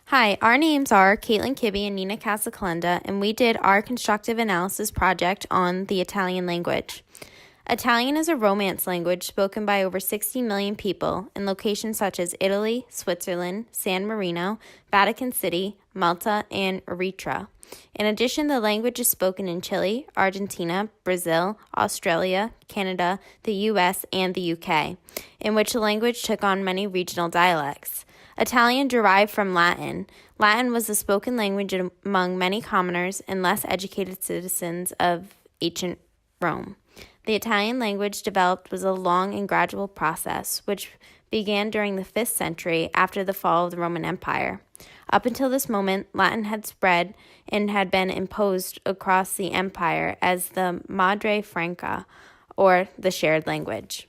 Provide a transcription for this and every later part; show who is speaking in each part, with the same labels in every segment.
Speaker 1: Hi, our names are Kaitlyn, Kibbe, and Nina Casacalenda, and we did our constructive analysis project on the Italian language. Italian is a Romance language spoken by over 60 million people in locations such as Italy, Switzerland, San Marino, Vatican City, Malta, and Eritrea. In addition, the language is spoken in Chile, Argentina, Brazil, Australia, Canada, the US, and the UK, in which the language took on many regional dialects. Italian derived from Latin. Latin was the spoken language among many commoners and less educated citizens of ancient Rome. The Italian language developed was a long and gradual process, which began during the 5th century after the fall of the Roman Empire. Up until this moment, Latin had spread and had been imposed across the empire as the Madre Franca, or the shared language.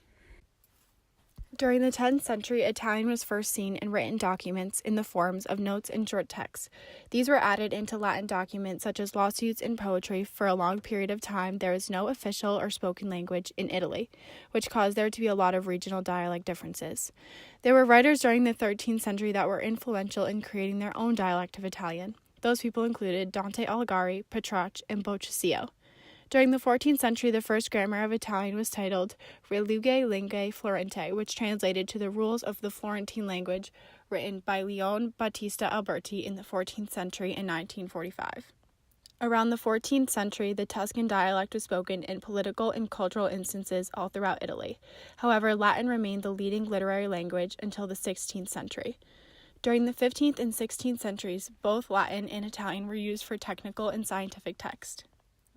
Speaker 2: During the 10th century, Italian was first seen in written documents in the forms of notes and short texts. These were added into Latin documents such as lawsuits and poetry. For a long period of time, there was no official or spoken language in Italy, which caused there to be a lot of regional dialect differences. There were writers during the 13th century that were influential in creating their own dialect of Italian. Those people included Dante Alighieri, Petrarch, and Boccaccio. During the 14th century, the first grammar of Italian was titled Reluge Lingue Florente, which translated to the rules of the Florentine language, written by Leone Battista Alberti in the 14th century in 1945. Around the 14th century, the Tuscan dialect was spoken in political and cultural instances all throughout Italy. However, Latin remained the leading literary language until the 16th century. During the 15th and 16th centuries, both Latin and Italian were used for technical and scientific text.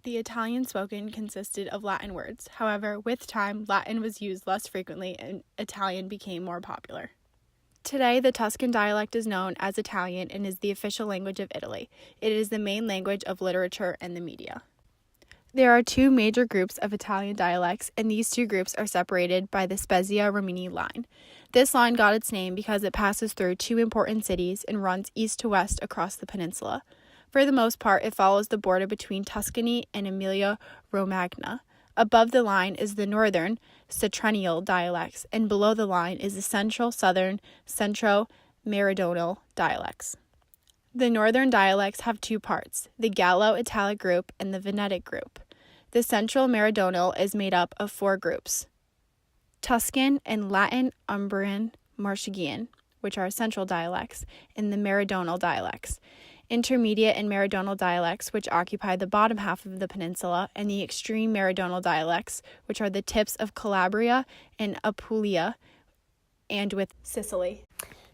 Speaker 2: The Italian spoken consisted of Latin words. However, with time, Latin was used less frequently and Italian became more popular. Today, the Tuscan dialect is known as Italian and is the official language of Italy. It is the main language of literature and the media. There are two major groups of Italian dialects, and these two groups are separated by the Spezia-Rimini line. This line got its name because it passes through two important cities and runs east to west across the peninsula. For the most part, it follows the border between Tuscany and Emilia-Romagna. Above the line is the northern, septentrional dialects, and below the line is the central-southern, centro-meridional dialects. The northern dialects have two parts, the Gallo-Italic group and the Venetic group. The central-meridional is made up of four groups, Tuscan and Latin Umbrian Marchigian, which are central dialects, and the meridional dialects. Intermediate and meridional dialects, which occupy the bottom half of the peninsula, and the extreme meridional dialects, which are the tips of Calabria and Apulia, and with Sicily.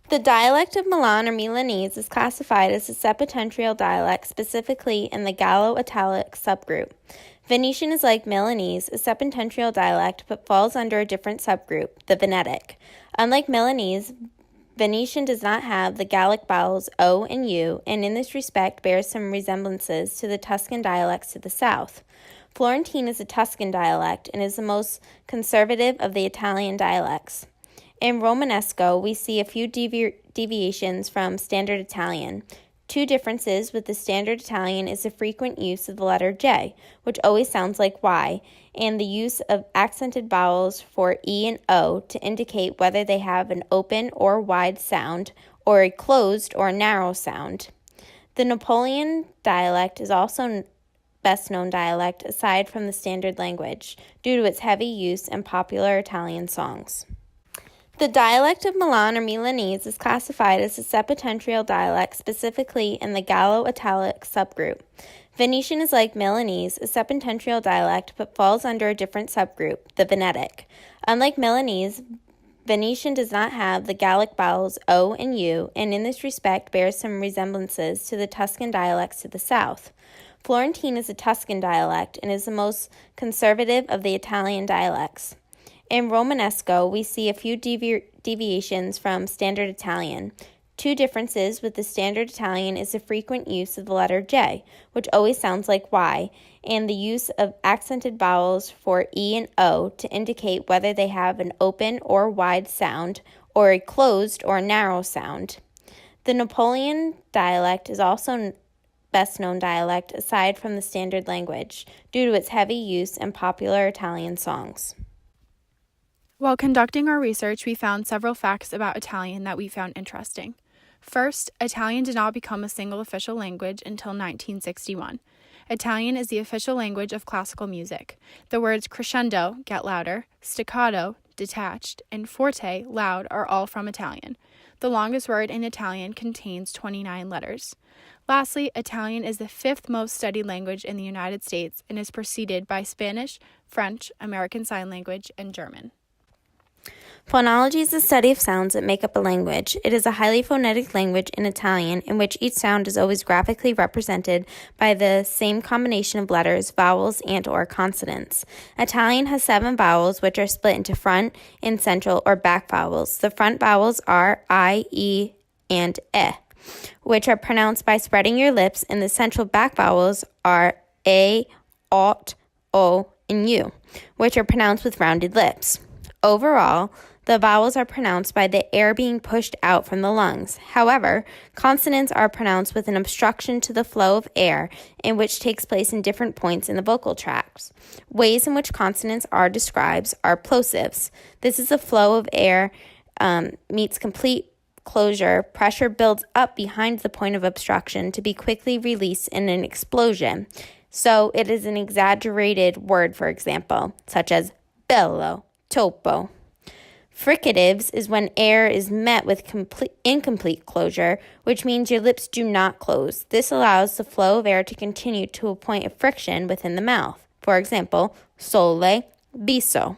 Speaker 1: The dialect of Milan or Milanese is classified as a septentrional dialect, specifically in the Gallo-Italic subgroup. Venetian is like Milanese, a septentrional dialect, but falls under a different subgroup, the Venetic. Unlike Milanese, Venetian does not have the Gallic vowels O and U, and in this respect bears some resemblances to the Tuscan dialects to the south. Florentine is a Tuscan dialect and is the most conservative of the Italian dialects. In Romanesco, we see a few deviations from Standard Italian. Two differences with the Standard Italian is the frequent use of the letter J, which always sounds like Y, and the use of accented vowels for E and O to indicate whether they have an open or wide sound, or a closed or narrow sound. The Napoleon dialect is also best-known dialect aside from the standard language, due to its heavy use in popular Italian songs. The dialect of Milan or Milanese is classified as a septentrional dialect, specifically in the Gallo-Italic subgroup. Venetian is like Milanese, a septentrional dialect, but falls under a different subgroup, the Venetic. Unlike Milanese, Venetian does not have the Gallic vowels O and U, and in this respect bears some resemblances to the Tuscan dialects to the south. Florentine is a Tuscan dialect and is the most conservative of the Italian dialects. In Romanesco, we see a few deviations from Standard Italian. Two differences with the Standard Italian is the frequent use of the letter J, which always sounds like Y, and the use of accented vowels for E and O to indicate whether they have an open or wide sound, or a closed or narrow sound. The Napoleon dialect is also best-known dialect aside from the standard language, due to its heavy use in popular Italian songs.
Speaker 2: While conducting our research, we found several facts about Italian that we found interesting. First, Italian did not become a single official language until 1961. Italian is the official language of classical music. The words crescendo, get louder, staccato, detached, and forte, loud, are all from Italian. The longest word in Italian contains 29 letters. Lastly, Italian is the fifth most studied language in the United States and is preceded by Spanish, French, American Sign Language, and German.
Speaker 1: Phonology is the study of sounds that make up a language. It is a highly phonetic language in Italian in which each sound is always graphically represented by the same combination of letters, vowels, and/or consonants. Italian has 7 vowels, which are split into front and central or back vowels. The front vowels are I, E, and E, which are pronounced by spreading your lips, and the central back vowels are A, Ot, O, and U, which are pronounced with rounded lips. Overall, the vowels are pronounced by the air being pushed out from the lungs. However, consonants are pronounced with an obstruction to the flow of air, in which takes place in different points in the vocal tracts. Ways in which consonants are described are plosives. This is the flow of air meets complete closure. Pressure builds up behind the point of obstruction to be quickly released in an explosion. So it is an exaggerated word, for example, such as bello, topo. Fricatives is when air is met with incomplete closure, which means your lips do not close. This allows the flow of air to continue to a point of friction within the mouth. For example, sole, biso.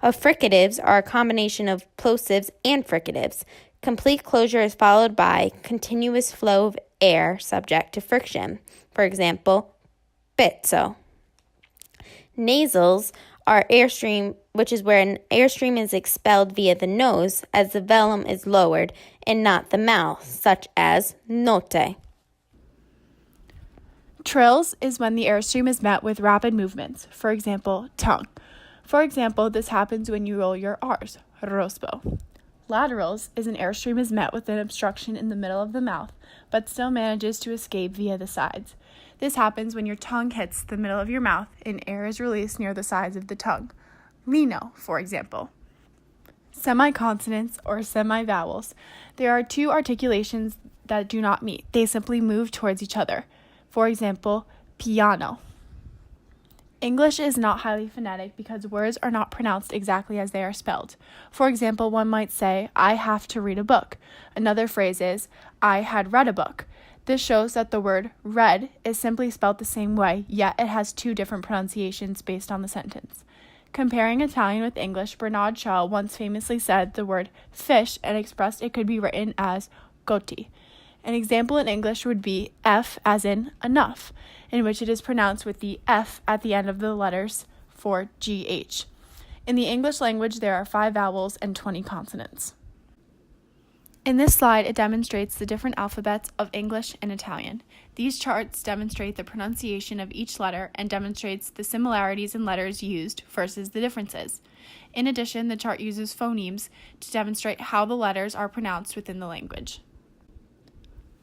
Speaker 1: Affricatives are a combination of plosives and fricatives. Complete closure is followed by continuous flow of air subject to friction. For example, pezzo. Nasals are airstream, which is where an airstream is expelled via the nose as the velum is lowered and not the mouth, such as note.
Speaker 2: Trills is when the airstream is met with rapid movements, for example, tongue. For example, this happens when you roll your R's, rospo. Laterals is an airstream is met with an obstruction in the middle of the mouth, but still manages to escape via the sides. This happens when your tongue hits the middle of your mouth and air is released near the sides of the tongue. Lino, for example. Semiconsonants or semivowels. There are 2 articulations that do not meet. They simply move towards each other. For example, piano. English is not highly phonetic because words are not pronounced exactly as they are spelled. For example, one might say, I have to read a book. Another phrase is, I had read a book. This shows that the word read is simply spelled the same way, yet it has 2 different pronunciations based on the sentence. Comparing Italian with English, Bernard Shaw once famously said the word fish and expressed it could be written as gotti. An example in English would be F as in enough, in which it is pronounced with the F at the end of the letters for GH. In the English language, there are 5 vowels and 20 consonants. In this slide, it demonstrates the different alphabets of English and Italian. These charts demonstrate the pronunciation of each letter and demonstrates the similarities in letters used versus the differences. In addition, the chart uses phonemes to demonstrate how the letters are pronounced within the language.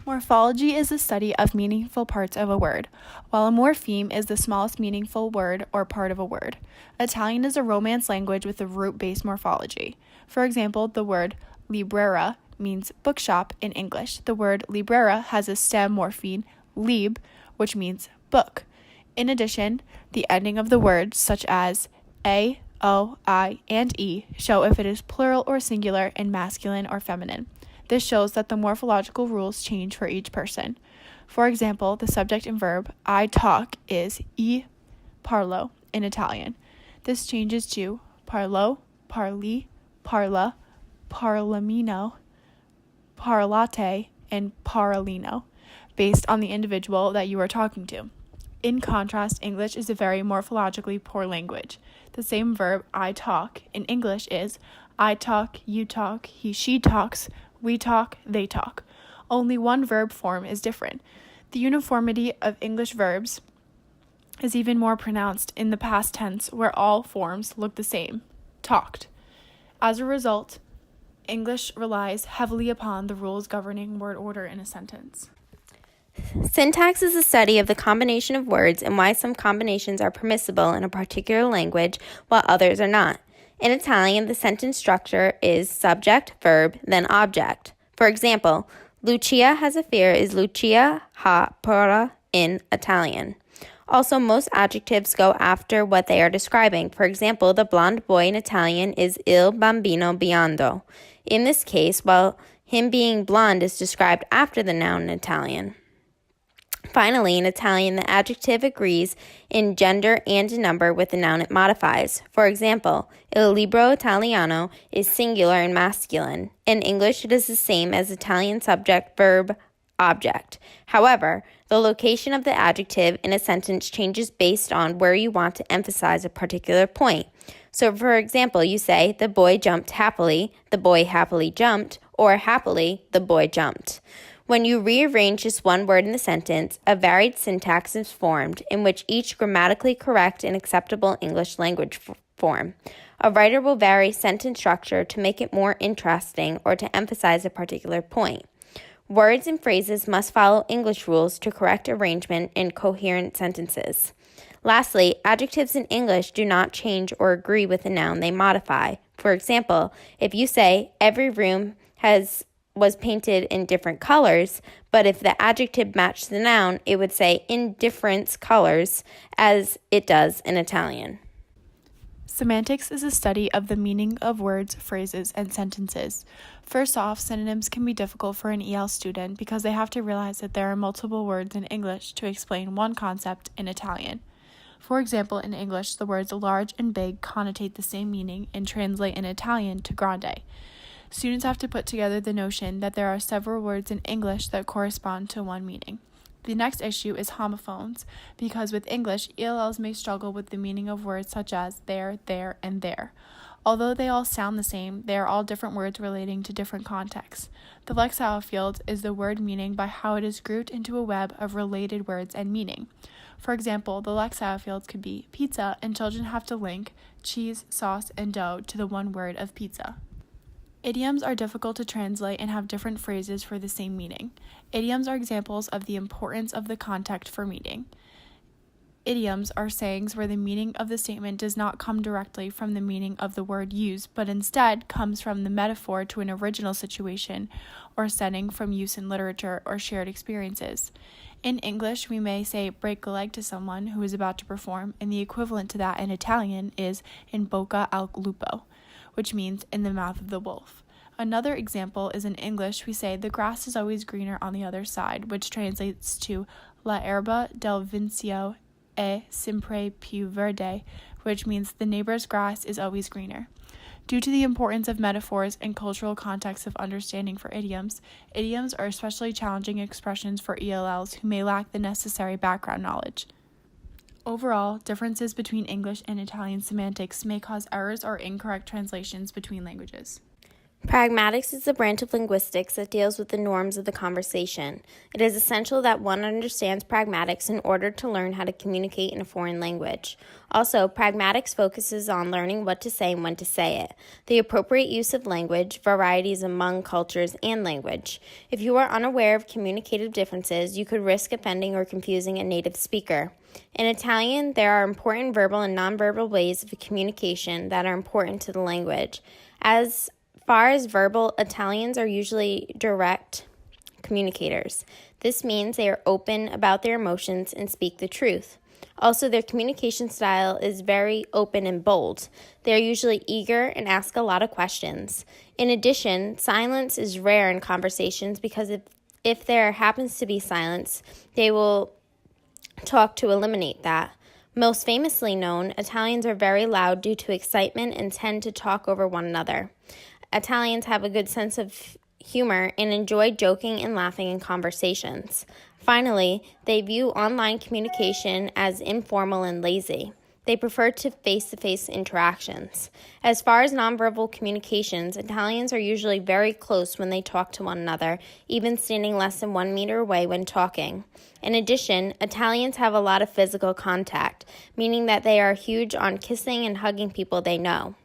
Speaker 2: Morphology is the study of meaningful parts of a word, while a morpheme is the smallest meaningful word or part of a word. Italian is a Romance language with a root-based morphology. For example, the word librera means bookshop in English. The word librera has a stem morpheme, lib, which means book. In addition, the ending of the words, such as a, o, I, and e, show if it is plural or singular and masculine or feminine. This shows that the morphological rules change for each person. For example, the subject and verb, I talk, is e parlo in Italian. This changes to parlo, parli, parla, parlamino, parlate, and parolino, based on the individual that you are talking to. In contrast, English is a very morphologically poor language. The same verb, I talk, in English is I talk, you talk, he, she talks, we talk, they talk. Only one verb form is different. The uniformity of English verbs is even more pronounced in the past tense, where all forms look the same, talked. As a result, English relies heavily upon the rules governing word order in a sentence.
Speaker 1: Syntax is the study of the combination of words and why some combinations are permissible in a particular language while others are not. In Italian, the sentence structure is subject, verb, then object. For example, Lucia has a fear is Lucia ha paura in Italian. Also, most adjectives go after what they are describing. For example, the blonde boy in Italian is il bambino biondo. In this case, while him being blonde is described after the noun in Italian. Finally, in Italian, the adjective agrees in gender and in number with the noun it modifies. For example, il libro italiano is singular and masculine. In English, it is the same as Italian subject, verb, object. However, the location of the adjective in a sentence changes based on where you want to emphasize a particular point. So, for example, you say, the boy jumped happily, the boy happily jumped, or happily, the boy jumped. When you rearrange just one word in the sentence, a varied syntax is formed in which each grammatically correct and acceptable English language form. A writer will vary sentence structure to make it more interesting or to emphasize a particular point. Words and phrases must follow English rules to correct arrangement in coherent sentences. Lastly, adjectives in English do not change or agree with the noun they modify. For example, if you say, every room was painted in different colors, but if the adjective matched the noun, it would say in different colors, as it does in Italian.
Speaker 2: Semantics is a study of the meaning of words, phrases, and sentences. First off, synonyms can be difficult for an EL student because they have to realize that there are multiple words in English to explain one concept in Italian. For example, in English, the words large and big connotate the same meaning and translate in Italian to grande. Students have to put together the notion that there are several words in English that correspond to one meaning. The next issue is homophones, because with English, ELLs may struggle with the meaning of words such as there, and there. Although they all sound the same, they are all different words relating to different contexts. The lexile field is the word meaning by how it is grouped into a web of related words and meaning. For example, the lexile fields could be pizza, and children have to link cheese, sauce, and dough to the one word of pizza. Idioms are difficult to translate and have different phrases for the same meaning. Idioms are examples of the importance of the context for meaning. Idioms are sayings where the meaning of the statement does not come directly from the meaning of the word used, but instead comes from the metaphor to an original situation or setting from use in literature or shared experiences. In English, we may say break a leg to someone who is about to perform, and the equivalent to that in Italian is in bocca al lupo, which means in the mouth of the wolf. Another example is in English, we say the grass is always greener on the other side, which translates to la erba del vicio è sempre più verde, which means the neighbor's grass is always greener. Due to the importance of metaphors and cultural context of understanding for idioms, idioms are especially challenging expressions for ELLs who may lack the necessary background knowledge. Overall, differences between English and Italian semantics may cause errors or incorrect translations between languages.
Speaker 1: Pragmatics is the branch of linguistics that deals with the norms of the conversation. It is essential that one understands pragmatics in order to learn how to communicate in a foreign language. Also, pragmatics focuses on learning what to say and when to say it, the appropriate use of language, varieties among cultures, and language. If you are unaware of communicative differences, you could risk offending or confusing a native speaker. In Italian, there are important verbal and nonverbal ways of communication that are important to the language. As far as verbal, Italians are usually direct communicators. This means they are open about their emotions and speak the truth. Also, their communication style is very open and bold. They are usually eager and ask a lot of questions. In addition, silence is rare in conversations because if there happens to be silence, they will talk to eliminate that. Most famously known, Italians are very loud due to excitement and tend to talk over one another. Italians have a good sense of humor and enjoy joking and laughing in conversations. Finally, they view online communication as informal and lazy. They prefer to face-to-face interactions. As far as nonverbal communications, Italians are usually very close when they talk to one another, even standing less than 1 meter away when talking. In addition, Italians have a lot of physical contact, meaning that they are huge on kissing and hugging people they know.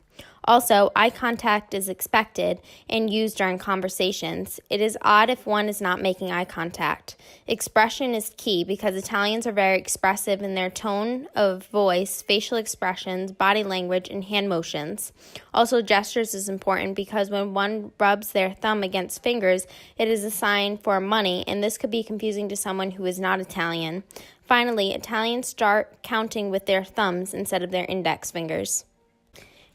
Speaker 1: Also, eye contact is expected and used during conversations. It is odd if one is not making eye contact. Expression is key because Italians are very expressive in their tone of voice, facial expressions, body language, and hand motions. Also, gestures is important because when one rubs their thumb against fingers, it is a sign for money, and this could be confusing to someone who is not Italian. Finally, Italians start counting with their thumbs instead of their index fingers.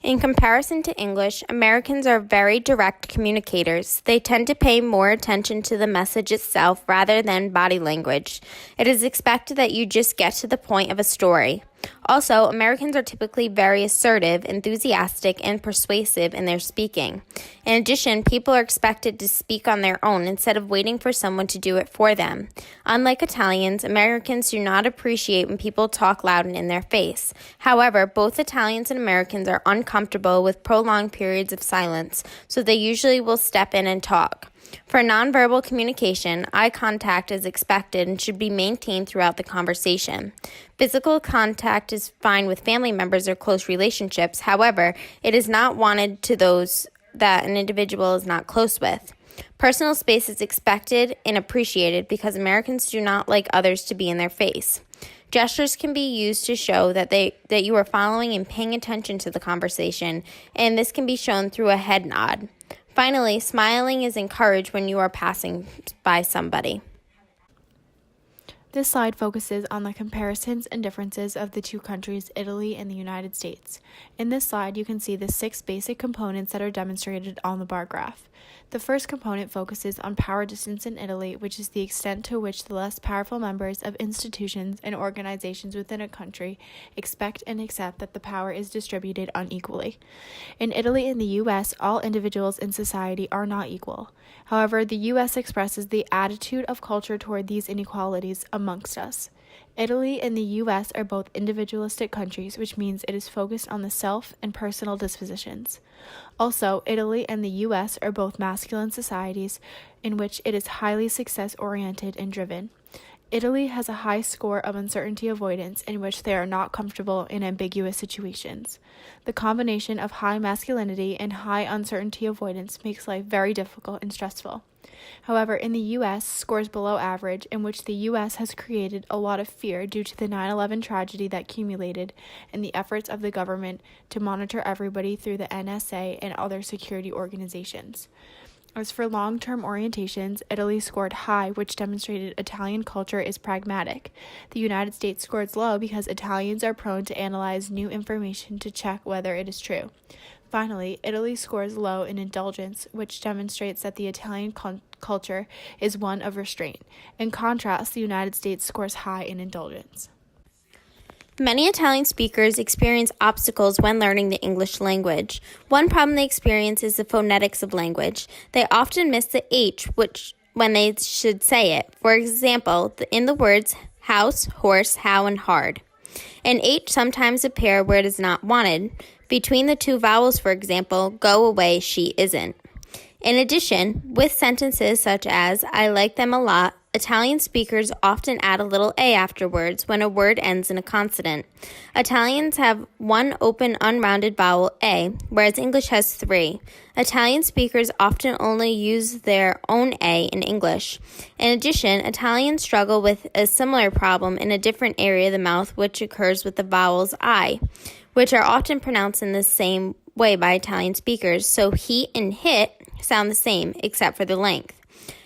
Speaker 1: In comparison to English, Americans are very direct communicators. They tend to pay more attention to the message itself rather than body language. It is expected that you just get to the point of a story. Also, Americans are typically very assertive, enthusiastic, and persuasive in their speaking. In addition, people are expected to speak on their own instead of waiting for someone to do it for them. Unlike Italians, Americans do not appreciate when people talk loud and in their face. However, both Italians and Americans are uncomfortable with prolonged periods of silence, so they usually will step in and talk. For nonverbal communication, eye contact is expected and should be maintained throughout the conversation. Physical contact is fine with family members or close relationships. However, it is not wanted to those that an individual is not close with. Personal space is expected and appreciated because Americans do not like others to be in their face. Gestures can be used to show that you are following and paying attention to the conversation, and this can be shown through a head nod. Finally, smiling is encouraged when you are passing by somebody.
Speaker 2: This slide focuses on the comparisons and differences of the two countries, Italy and the United States. In this slide, you can see the 6 basic components that are demonstrated on the bar graph. The first component focuses on power distance in Italy, which is the extent to which the less powerful members of institutions and organizations within a country expect and accept that the power is distributed unequally. In Italy and the U.S., all individuals in society are not equal. However, the U.S. expresses the attitude of culture toward these inequalities amongst us. Italy and the U.S. are both individualistic countries, which means it is focused on the self and personal dispositions. Also, Italy and the U.S. are both masculine societies in which it is highly success-oriented and driven. Italy has a high score of uncertainty avoidance in which they are not comfortable in ambiguous situations. The combination of high masculinity and high uncertainty avoidance makes life very difficult and stressful. However, in the U.S., scores below average, in which the U.S. has created a lot of fear due to the 9/11 tragedy that accumulated and the efforts of the government to monitor everybody through the NSA and other security organizations. As for long-term orientations, Italy scored high, which demonstrated Italian culture is pragmatic. The United States scored low because Italians are prone to analyze new information to check whether it is true. Finally, Italy scores low in indulgence, which demonstrates that the Italian culture is one of restraint. In contrast, the United States scores high in indulgence.
Speaker 1: Many Italian speakers experience obstacles when learning the English language. One problem they experience is the phonetics of language. They often miss the H when they should say it. For example, in the words house, horse, how, and hard. An H sometimes appears where it is not wanted. Between the two vowels, for example, go away, she isn't. In addition, with sentences such as I like them a lot, Italian speakers often add a little a afterwards when a word ends in a consonant. Italians have one open, unrounded vowel a, whereas English has 3. Italian speakers often only use their own a in English. In addition, Italians struggle with a similar problem in a different area of the mouth, which occurs with the vowels I, which are often pronounced in the same way by Italian speakers, so he and hit sound the same, except for the length.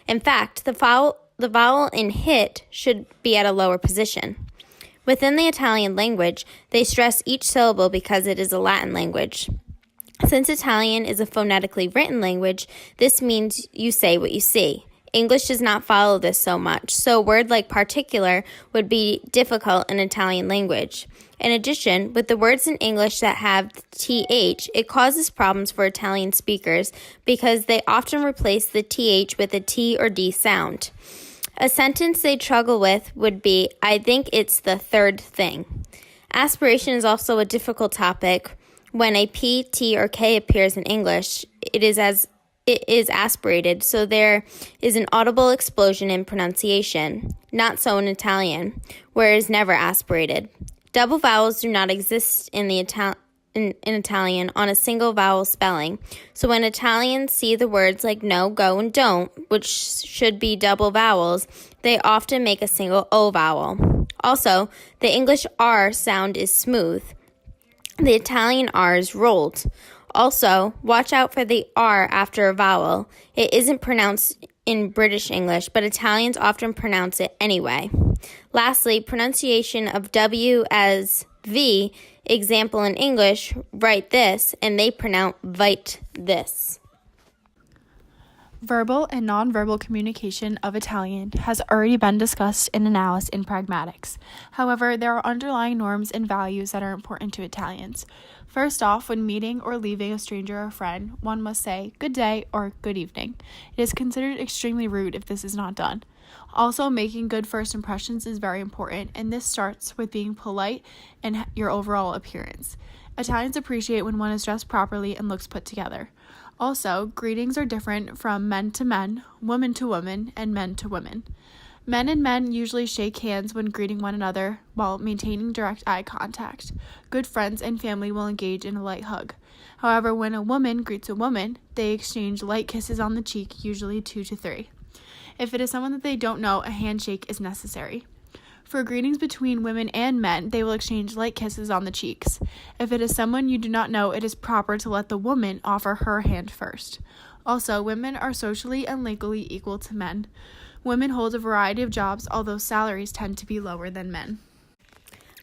Speaker 1: In fact, the vowel in hit should be at a lower position. Within the Italian language, they stress each syllable because it is a Latin language. Since Italian is a phonetically written language, this means you say what you see. English does not follow this so much, so a word like particular would be difficult in Italian language. In addition, with the words in English that have th, it causes problems for Italian speakers because they often replace the th with a t or d sound. A sentence they struggle with would be, I think it's the third thing. Aspiration is also a difficult topic. When a p, t, or k appears in English, it is aspirated, so there is an audible explosion in pronunciation. Not so in Italian, where it is never aspirated. Double vowels do not exist in the in Italian on a single vowel spelling. So when Italians see the words like no, go, and don't, which should be double vowels, they often make a single O vowel. Also, the English R sound is smooth. The Italian R is rolled. Also, watch out for the R after a vowel. It isn't pronounced in British English, but Italians often pronounce it anyway. Lastly, pronunciation of W as V, example in English, write this, and they pronounce vite this.
Speaker 2: Verbal and nonverbal communication of Italian has already been discussed and analyzed in pragmatics. However, there are underlying norms and values that are important to Italians. First off, when meeting or leaving a stranger or friend, one must say good day or good evening. It is considered extremely rude if this is not done. Also, making good first impressions is very important, and this starts with being polite and your overall appearance. Italians appreciate when one is dressed properly and looks put together. Also, greetings are different from men to men, woman to woman, and men to women. Men and men usually shake hands when greeting one another while maintaining direct eye contact. Good friends and family will engage in a light hug. However, when a woman greets a woman, they exchange light kisses on the cheek, usually 2 to 3. If it is someone that they don't know, a handshake is necessary. For greetings between women and men, they will exchange light kisses on the cheeks. If it is someone you do not know, it is proper to let the woman offer her hand first. Also, women are socially and legally equal to men. Women hold a variety of jobs, although salaries tend to be lower than men.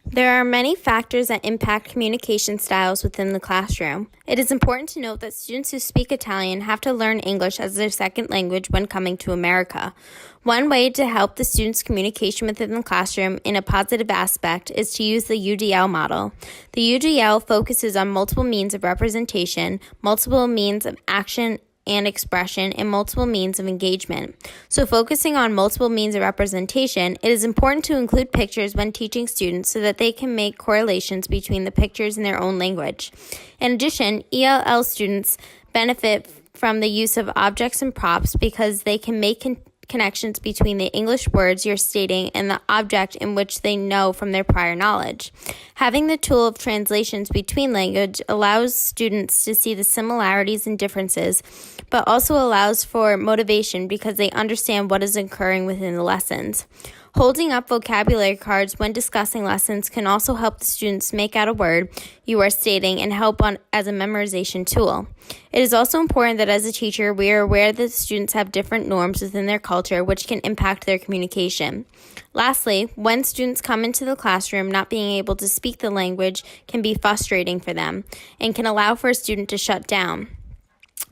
Speaker 1: There are many factors that impact communication styles within the classroom. It is important to note that students who speak Italian have to learn English as their second language when coming to America. One way to help the students' communication within the classroom in a positive aspect is to use the UDL model. The UDL focuses on multiple means of representation, multiple means of action and expression, and multiple means of engagement. So focusing on multiple means of representation, it is important to include pictures when teaching students so that they can make correlations between the pictures in their own language. In addition, ELL students benefit from the use of objects and props because they can make connections between the English words you're stating and the object in which they know from their prior knowledge. Having the tool of translations between language allows students to see the similarities and differences, but also allows for motivation because they understand what is occurring within the lessons. Holding up vocabulary cards when discussing lessons can also help the students make out a word you are stating and help as a memorization tool. It is also important that as a teacher, we are aware that students have different norms within their culture which can impact their communication. Lastly, when students come into the classroom, not being able to speak the language can be frustrating for them and can allow for a student to shut down.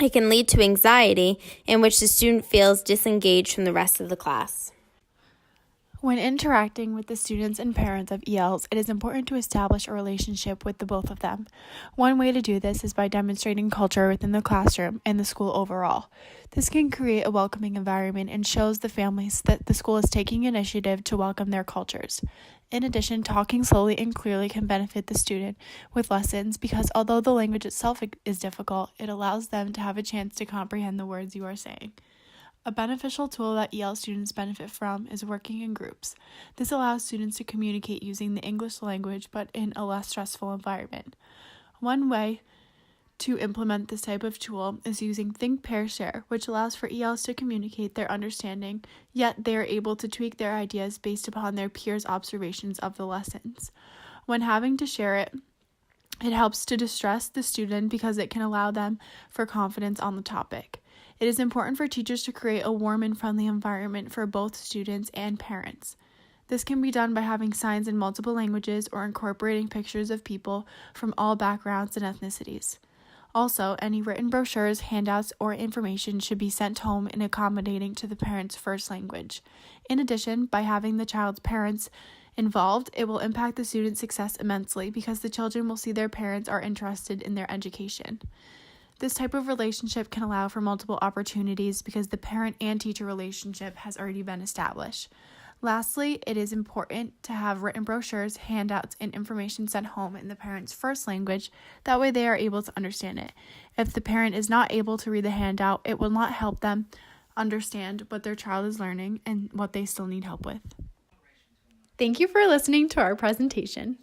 Speaker 1: It can lead to anxiety in which the student feels disengaged from the rest of the class.
Speaker 2: When interacting with the students and parents of ELs, it is important to establish a relationship with the both of them. One way to do this is by demonstrating culture within the classroom and the school overall. This can create a welcoming environment and shows the families that the school is taking initiative to welcome their cultures. In addition, talking slowly and clearly can benefit the student with lessons because although the language itself is difficult, it allows them to have a chance to comprehend the words you are saying. A beneficial tool that EL students benefit from is working in groups. This allows students to communicate using the English language but in a less stressful environment. One way to implement this type of tool is using Think, Pair, Share, which allows for ELs to communicate their understanding, yet they are able to tweak their ideas based upon their peers' observations of the lessons. When having to share it helps to distress the student because it can allow them for confidence on the topic. It is important for teachers to create a warm and friendly environment for both students and parents. This can be done by having signs in multiple languages or incorporating pictures of people from all backgrounds and ethnicities. Also, any written brochures, handouts, or information should be sent home and accommodating to the parent's first language. In addition, by having the child's parents involved, it will impact the student's success immensely because the children will see their parents are interested in their education. This type of relationship can allow for multiple opportunities because the parent and teacher relationship has already been established. Lastly, it is important to have written brochures, handouts, and information sent home in the parent's first language. That way they are able to understand it. If the parent is not able to read the handout, it will not help them understand what their child is learning and what they still need help with. Thank you for listening to our presentation.